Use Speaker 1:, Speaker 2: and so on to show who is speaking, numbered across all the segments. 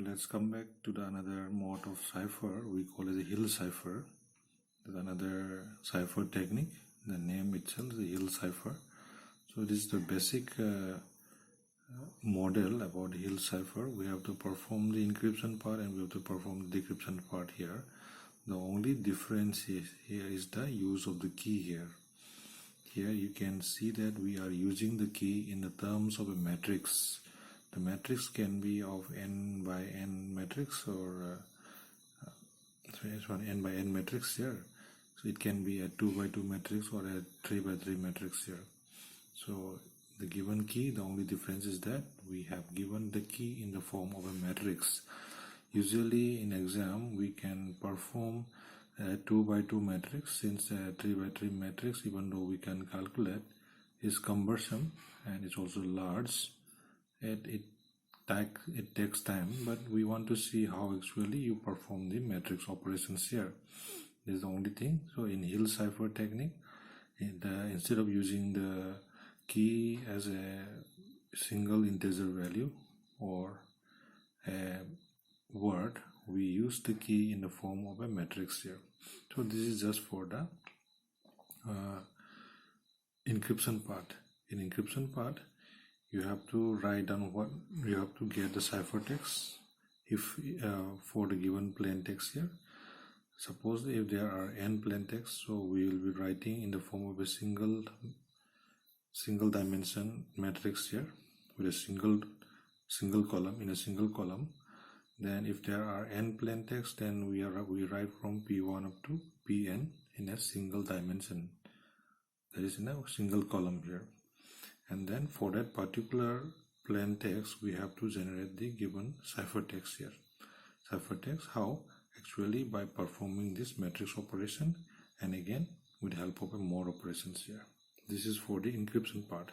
Speaker 1: So let's come back to the another mode of cipher. We call it the Hill Cypher. There's another cipher technique. The name itself is the Hill Cypher. So this is the basic model about Hill Cypher. We have to perform the encryption part and we have to perform the decryption part here. The only difference here is the use of the key here. Here you can see that we are using the key in the terms of a matrix. The matrix can be of n by n matrix or n by n matrix here. So it can be a 2 by 2 matrix or a 3 by 3 matrix here. So the given key, the only difference is that we have given the key in the form of a matrix. Usually in exam we can perform a 2 by 2 matrix, since a 3 by 3 matrix, even though we can calculate, is cumbersome and it's also large. It takes time, but we want to see how actually you perform the matrix operations here. This is the only thing. So in Hill Cypher technique, instead of using the key as a single integer value or a word, we use the key in the form of a matrix here. So this is just for the encryption part. In encryption part, you have to write down what you have to get the ciphertext if for the given plain text here. Suppose if there are n plain text, so we will be writing in the form of a single dimension matrix here with a single column in a single column. Then if there are n plain text, then we write from p1 up to pn in a single dimension, that is in a single column here. And then for that particular plain text, we have to generate the given ciphertext here. Ciphertext, how? Actually by performing this matrix operation, and again with help of a more operations here. This is for the encryption part.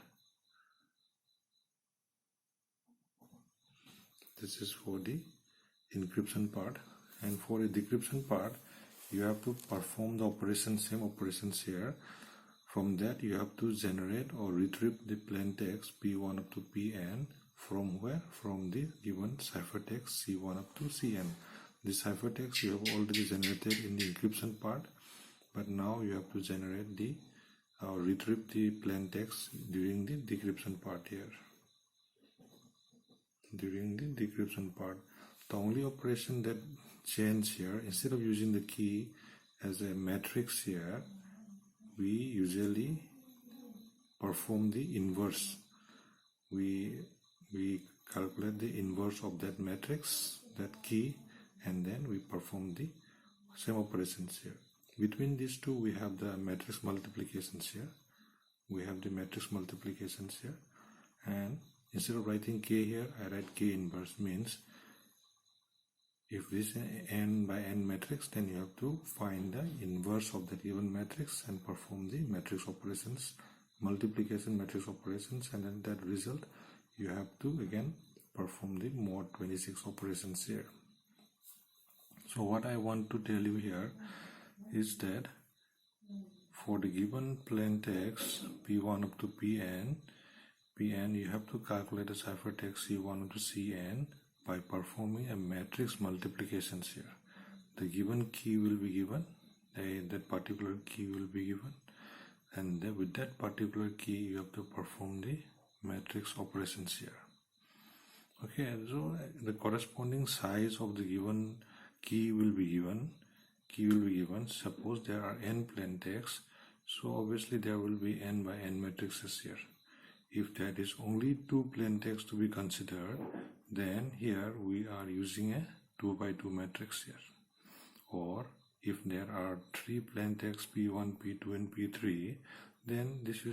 Speaker 1: This is for the encryption part, and for the decryption part, you have to perform the same operations here. From that, you have to generate or retrieve the plain text p1 up to pn from where? From the given ciphertext c1 up to cn. This ciphertext you have already generated in the encryption part, but now you have to generate the retrieve the plain text during the decryption part here. During the decryption part, the only operation that change here, instead of using the key as a matrix here, we usually perform the inverse. We calculate the inverse of that matrix, that key, and then we perform the same operations here. Between these two, we have the matrix multiplications here. We have the matrix multiplications here, and instead of writing k here, I write k inverse. Means if this is n by n matrix, then you have to find the inverse of that given matrix and perform the matrix operations, multiplication matrix operations, and then that result you have to again perform the mod 26 operations here. So what I want to tell you here is that for the given plain text p1 up to pn, you have to calculate the ciphertext c1 up to cn by performing a matrix multiplications here. The given key will be given, that particular key will be given, and then with that particular key you have to perform the matrix operations here. Okay, so the corresponding size of the given key will be given. Suppose there are n plain text, so obviously there will be n by n matrices here. If there is only 2 plain text to be considered, then here we are using a 2 by 2 matrix here. Or if there are 3 plain text p1, p2 and p3, then this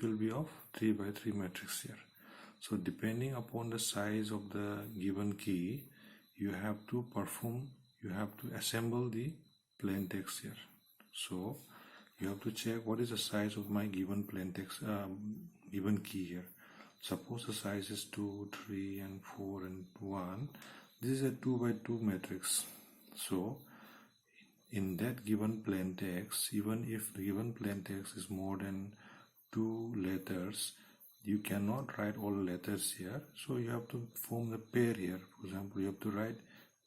Speaker 1: will be of 3 by 3 matrix here. So depending upon the size of the given key, you have to assemble the plain text here. So you have to check what is the size of my given plain text, given key here. Suppose the size is 2, 3 and 4 and 1. This is a 2 by 2 matrix. So in that given plain text, even if the given plain text is more than 2 letters, you cannot write all letters here, so you have to form the pair here. For example, you have to write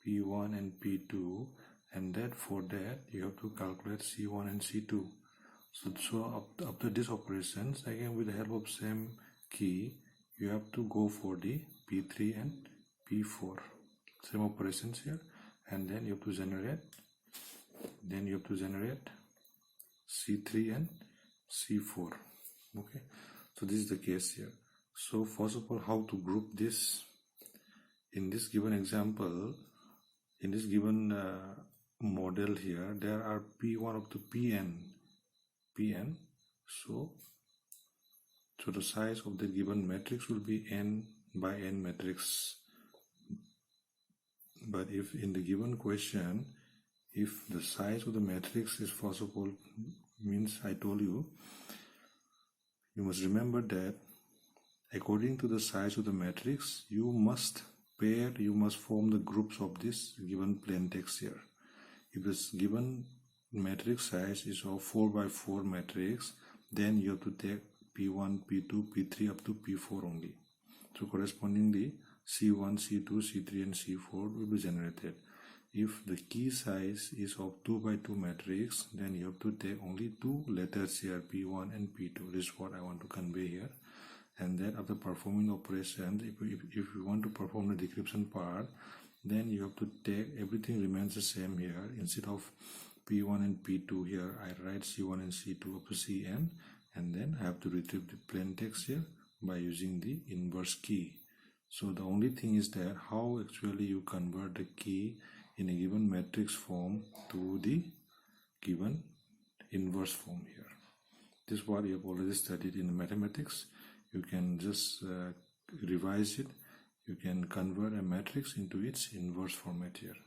Speaker 1: P1 and P2, and that for that you have to calculate C1 and C2. So after these operations, again with the help of same key, you have to go for the P3 and P4. Same operations here, and then you have to generate C3 and C4. Okay, so this is the case here. So first of all, how to group this? In this given example, in this given model here, there are P1 up to Pn. So the size of the given matrix will be n by n matrix. But if in the given question, if the size of the matrix is, first of all, means I told you, you must remember that according to the size of the matrix, you must form the groups of this given plain text here. If this given matrix size is of 4 by 4 matrix, then you have to take P1, P2, P3 up to P4 only. So correspondingly, C1, C2, C3 and C4 will be generated. If the key size is of 2 by 2 matrix, then you have to take only 2 letters here, P1 and P2. This is what I want to convey here. And then after performing operations, if you want to perform the decryption part, then you have to take, everything remains the same here. Instead of P1 and P2 here, I write C1 and C2 up to Cn, and then I have to retrieve the plain text here by using the inverse key. So the only thing is that how actually you convert the key in a given matrix form to the given inverse form here. This is what you have already studied in mathematics. You can just revise it. You can convert a matrix into its inverse format here.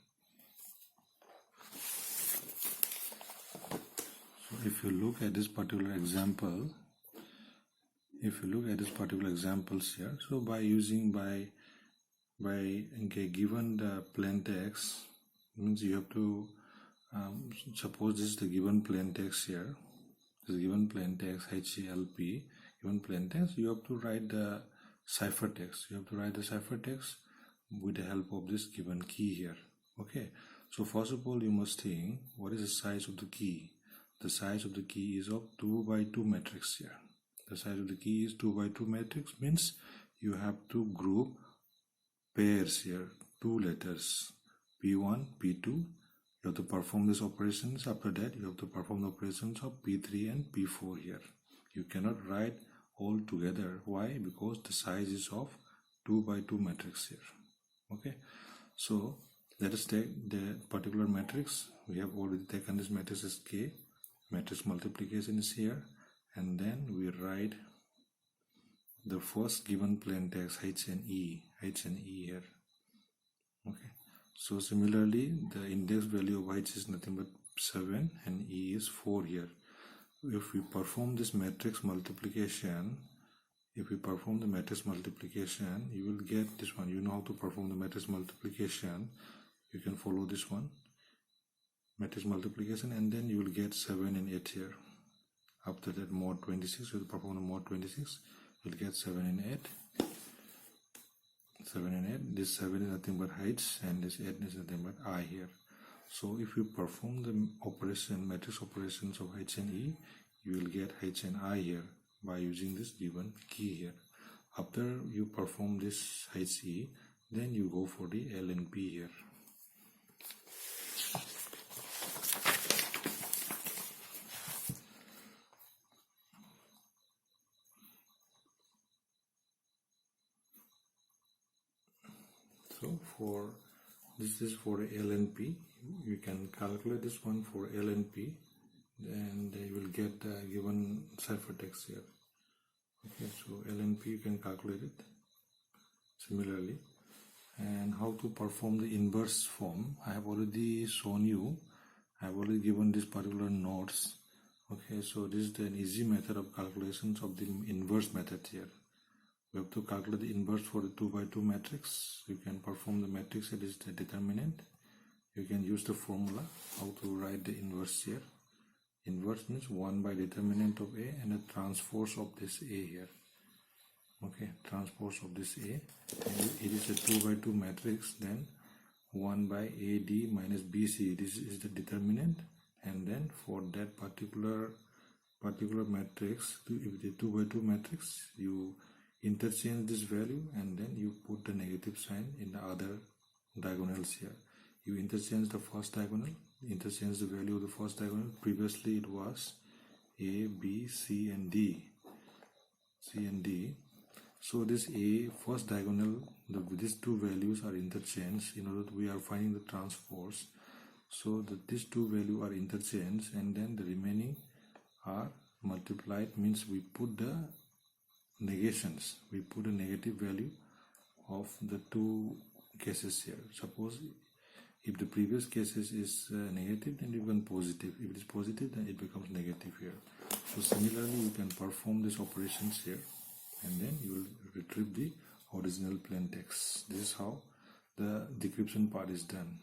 Speaker 1: So if you look at this particular example, here, so by given the plain text, means you have to suppose this is the given plain text here. This is given plain text HCLP. Given plain text, you have to write the cipher text. You have to write the cipher text with the help of this given key here. Okay. So first of all, you must think, what is the size of the key? The size of the key is of 2 by 2 matrix here. The size of the key is 2 by 2 matrix, means you have to group pairs here, 2 letters, P1, P2. You have to perform these operations. After that, you have to perform the operations of P3 and P4 here. You cannot write all together. Why? Because the size is of 2 by 2 matrix here. Okay. So let us take the particular matrix. We have already taken this matrix as K. Matrix multiplication is here. And then we write the first given plain text H and E here. Okay. So similarly, the index value of H is nothing but 7 and E is 4 here. If we perform this matrix multiplication, you will get this one. You know how to perform the matrix multiplication. You can follow this one, matrix multiplication, and then you will get 7 and 8 here. After that, mod 26, you will perform the mod 26, you will get 7 and 8. 7 and 8, this 7 is nothing but H, and this 8 is nothing but I here. So if you perform the operation, matrix operations of H and E, you will get H and I here by using this given key here. After you perform this HE, then you go for the L and P here. So for this is for L and P. You can calculate this one for L and P, and you will get the given ciphertext here. Okay, so L and P you can calculate it similarly. And how to perform the inverse form, I have already shown you. I have already given this particular notes. Okay, so this is an easy method of calculations of the inverse method here. We have to calculate the inverse for the 2 by 2 matrix. You can perform the matrix, it is the determinant. You can use the formula, how to write the inverse here. Inverse means 1 by determinant of A and the transpose of this A here. okay, transpose of this A, and it is a 2 by 2 matrix, then 1 by AD minus BC, this is the determinant, and then for that particular matrix, if it is 2 by 2 matrix, you interchange this value and then you put the negative sign in the other diagonals here. You interchange the first diagonal, interchange the value of the first diagonal. Previously it was A, B, C and D. So this A first diagonal, these two values are interchanged in order that we are finding the transpose. So these two values are interchanged and then the remaining are multiplied, means we put the negations, we put a negative value of the two cases here. Suppose if the previous cases is negative, then it becomes positive. If it is positive, then it becomes negative here. So similarly, you can perform these operations here and then you will retrieve the original plain text. This is how the decryption part is done.